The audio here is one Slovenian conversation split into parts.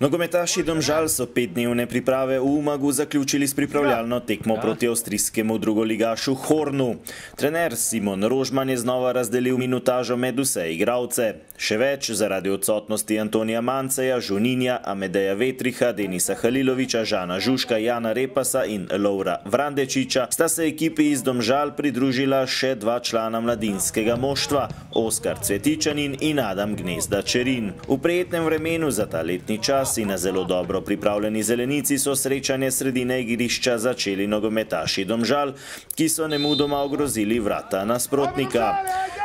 Nogometaši Domžal so 5-dnevne priprave v Umagu zaključili s pripravljalno tekmo proti avstrijskemu drugoligašu Hornu. Trener Simon Rožman je znova razdelil minutažo med vse igralce. Še več, zaradi odsotnosti Antonija Manceja, Žuninja, Amedeja Vetriha, Denisa Haliloviča, Žana Žuška, Jana Repasa in Lovra Vrandečiča sta se ekipi iz Domžal pridružila še dva člana mladinskega moštva, Oskar Cvetičanin in Adam Gnezda Čerin. V prijetnem vremenu za ta letni čas in na zelo dobro pripravljeni zelenici so srečanje sredine igrišča začeli nogometaši Domžal, ki so nemudoma ogrozili vrata nasprotnika.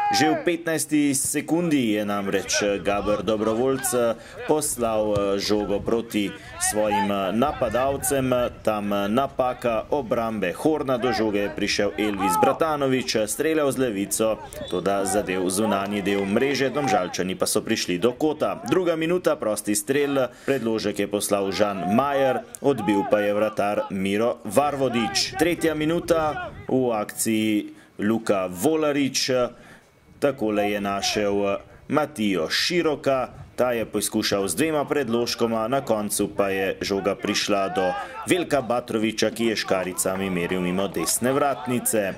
Že v 15. sekundi je namreč Gaber Dobrovoljc poslal žogo proti svojim napadalcem, tam napaka obrambe Horna, do žoge je prišel Elvis Bratanovič, streljal z levico, toda zadev zunanji del mreže, Domžalčani pa so prišli do kota. Druga minuta, prosti strel, predložek je poslal Žan Majer, odbil pa je vratar Miro Varvodič. Tretja minuta, v akciji Luka Volarič, takole je našel Matijo Široka, ta je poskušal z dvema predložkoma, na koncu pa je žoga prišla do Veljka Batroviča, ki je škaricami meril mimo desne vratnice.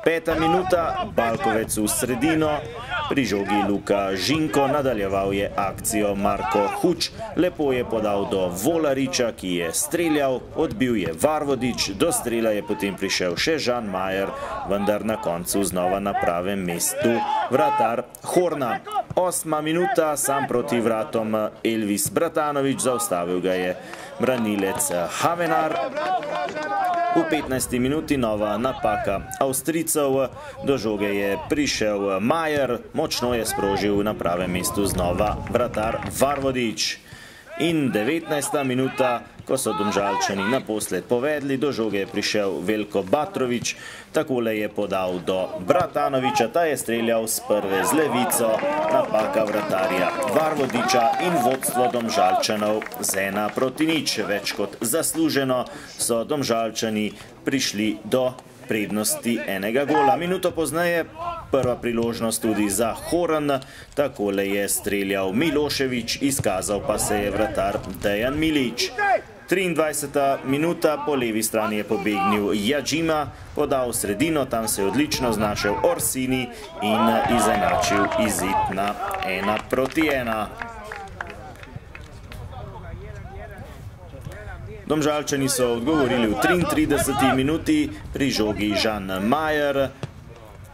Peta minuta, Balkovec v sredino, pri žogi Luka Žinko, nadaljeval je akcijo Marko Huč, lepo je podal do Volariča, ki je streljal, odbil je Varvodič, do strela je potem prišel še Žan Majer, vendar na koncu znova na pravem mestu vratar Horna. 8. minuta, sam proti vratom Elvis Bratanovič, zaustavil ga je branilec Havenar. V 15. minuti nova napaka Avstrijcev, do žoge je prišel Majer, močno je sprožil na pravem mestu znova vratar Varvodič. In 19. minuta, ko so Domžalčani naposled povedli, do žoge je prišel Veljko Batrovič, takole je podal do Bratanoviča, ta je streljal s prve z levico, napaka vratarja Varvodiča in vodstvo Domžalčanov z 1:0. Več kot zasluženo so Domžalčani prišli do prednosti enega gola. Minuto pozneje prva priložnost tudi za Horn, takole je streljal Milošević, izkazal pa se je vratar Dejan Milić. 23. minuta, po levi strani je pobegnil Jadžima, podal sredino, tam se je odlično znašel Orsini in izenačil izid na 1:1. Domžalčani so odgovorili v 33. minuti, pri žogi Žan Majer,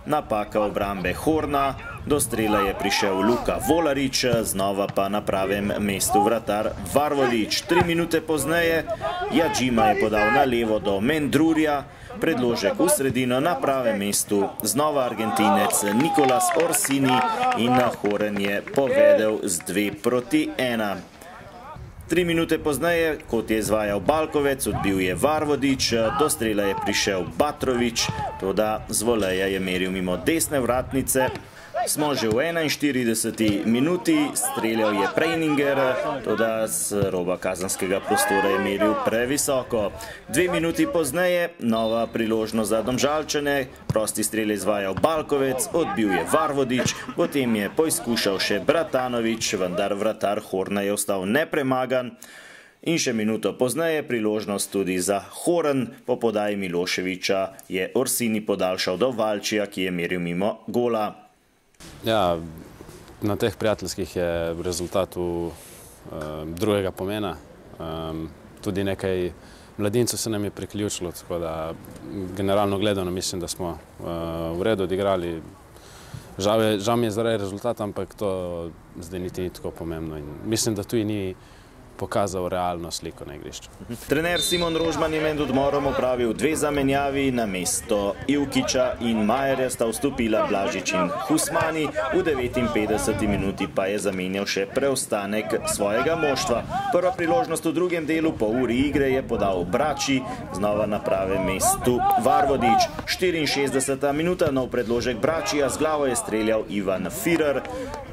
napaka obrambe Horna, do strela je prišel Luka Volarič, znova pa na pravem mestu vratar Varvodič. 3 minute pozneje Jadžima je podal na levo do Mendrurja, predložek v sredino, na pravem mestu znova Argentinec Nicolas Orsini in Horn je povedel z 2:1. 3 minute pozneje, kot je izvajal Balkovec, odbil je Varvodič, do strela je prišel Batrovič, toda z voleja je meril mimo desne vratnice. Smo že v 41. minuti, streljal je Prejninger, toda z roba kazanskega prostora je meril previsoko. 2 minuti pozneje, nova priložnost za Domžalčane, prosti strel je izvajal Balkovec, odbil je Varvodič, potem je poizkušal še Bratanovič, vendar vratar Horna je ostal nepremagan. In še minuto pozneje priložnost tudi za Horn, po podaji Miloševiča je Orsini podaljšal do Valčija, ki je meril mimo gola. Ja, na teh prijateljskih je v rezultatu drugega pomena. Tudi nekaj mladincev se nam je priključilo, tako da generalno gledano mislim, da smo v redu odigrali. Žal mi je zaradi rezultata, ampak to zdaj niti ni tako pomembno. In mislim, da tu ni pokazal realno sliko na igrišču. Trener Simon Rožman je med odmorom opravil 2 zamenjavi, na mesto Ivkića in Majerja sta vstopila Blažič in Husmani, v 59. minuti pa je zamenjal še preostanek svojega moštva. Prva priložnost v drugem delu, po uri igre, je podal Brači, znova na pravem mestu Varvodič. 64. minuta, nov predložek Bračija, z glavo je streljal Ivan Firer,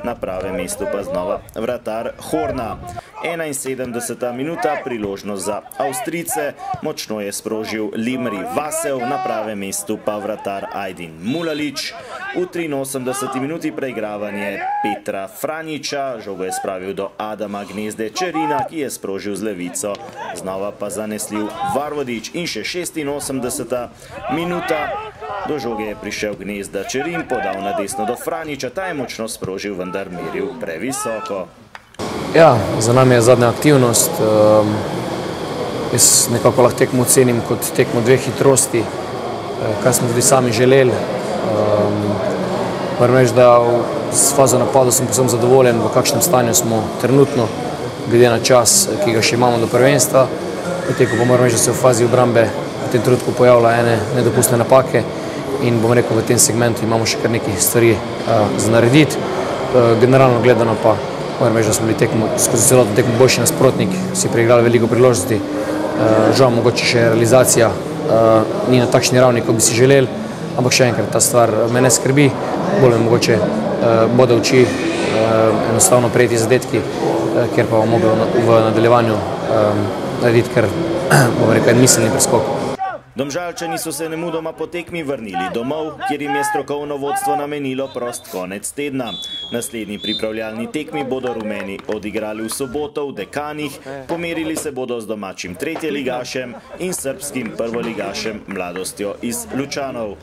na pravem mestu pa znova vratar Horna. 71. minuta, priložnost za Avstrijce, močno je sprožil Limri Vasev, na pravem mestu pa vratar Ajdin Mulalić. V 83. minuti preigravanje Petra Franjiča, žogo je spravil do Adama Gnezde Čerina, ki je sprožil z levico, znova pa zanesljiv Varvodič in še 86. minuta. Do žoge je prišel Gnezda Čerin, podal na desno do Franjiča, ta je močno sprožil, vendar meril previsoko. Ja, za nami je zadnja aktivnost. Jaz nekako lahko tekmo ocenim kot tekmo dveh hitrosti, kar smo tudi sami želeli. Moram reči, da s fazo napada sem povsem zadovoljen, v kakšnem stanju smo trenutno, glede na čas, ki ga še imamo do prvenstva. Potem pa moram reči, da se v fazi obrambe v tem trenutku pojavlja ene nedopustne napake in bom rekel, v tem segmentu imamo še kar nekaj stvari za narediti. Generalno gledano pa moram reči, da smo bili skozi celotno tekmo boljši nasprotnik, si preigrali veliko priložnosti. Žal mogoče še realizacija ni na takšni ravni, kot bi si želeli, ampak še enkrat, ta stvar me ne skrbi, bolj me mogoče bode oči enostavno prejeti zadetki, kjer pa bomo mogli v nadaljevanju narediti kar, bom rekel, en miselni preskok. Domžalčani so se nemudoma po tekmi vrnili domov, kjer jim je strokovno vodstvo namenilo prost konec tedna. Naslednji pripravljalni tekmi bodo rumeni odigrali v soboto v Dekanih, pomerili se bodo z domačim tretjeligašem in srbskim prvoligašem Mladostjo iz Lučanov.